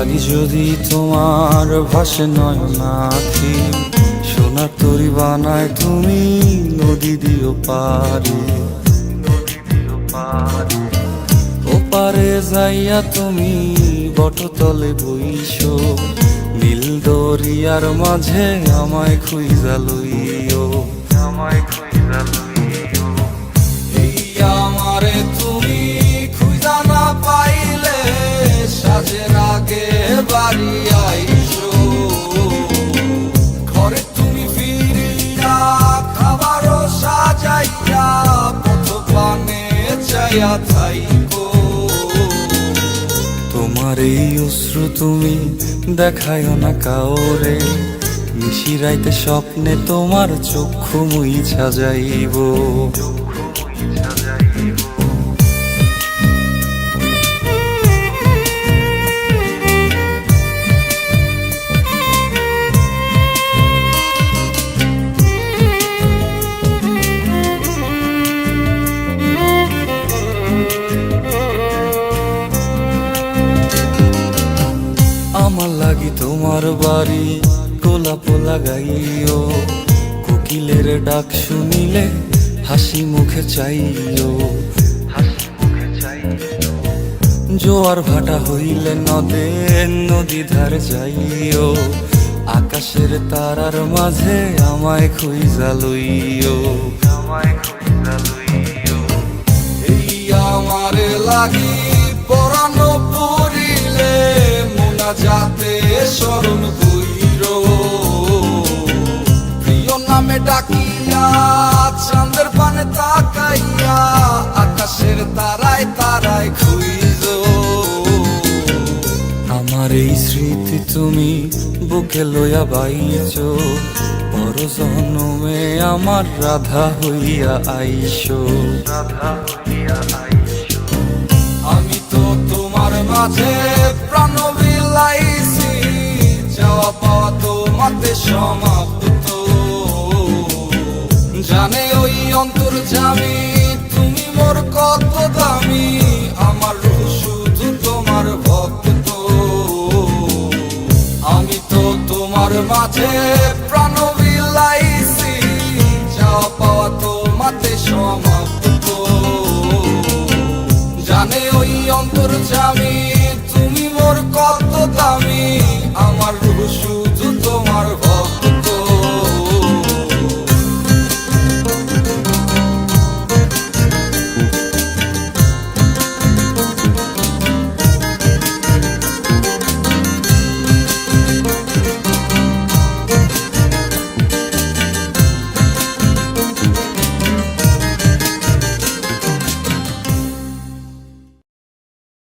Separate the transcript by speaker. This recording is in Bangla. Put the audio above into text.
Speaker 1: লাগি যদি তোমার ভাসে নয়নাখি, সোনার তরি বানায় তুমি নদী দিও পারে। ওপারে যাইয়া তুমি বটতলে বইসো, নীল দরিয়ার মাঝে আমায় খুঁজা লইও, আমায় খুঁজা লইও। এই আমারে তুমি খুঁজা না পাইলে সাজের আগে বাড়ি আইসো, ঘরে তুমি ফিরিয়া খাবারও সাজাইয়া পথ পানে চাইয়া থাইকো। তোমার এই অশ্রু তুমি দেখায় না কাউরে, নিশিরাইতে স্বপ্নে তোমার চক্ষু মুইছা যাইব। আমার লাগি তোমার বাড়ি গোলাপ লাগাইও, কোকিলের ডাক শুনিলে হাসি মুখে চাইও, হাসি মুখে চাইও। জোয়ার ভাটা হইলে নদে নদী ধার যাইও, আকাশের তারার মাঝে আমায় খুঁজা লইও, আমায় খুঁজা লইও। এই আমারে লাগি পরানো পড়িলে যাতে স্মরণ কইরো, প্রিয় নামে ডাকিয়া চাঁদের পানে তাকাইয়া আকাশের তারায় তারায় খুঁজো। আমার এই স্মৃতি তুমি বুকে লইয়া বাইছো, পর জন্মে আমার রাধা হইয়া আইসো, রাধা হইয়া আইসো। আমি তো তোমার মাঝে প্রাণ বিলাইছি, যাওয়া পাওয়া তোমাতে সমাপ্ত। জানে ওই অন্তর্যামী তুমি মোর কত দামি, আমার রূহ শুধু তোমার ভক্ত। আমি তো তোমার মাঝে প্রাণ বিলাইছি, যাওয়া পাওয়া তোমাতে সমাপ্ত। জানে ওই অন্তর্যামী তুমি মোর কত দামি, আমার রূহ শুধু তোমার।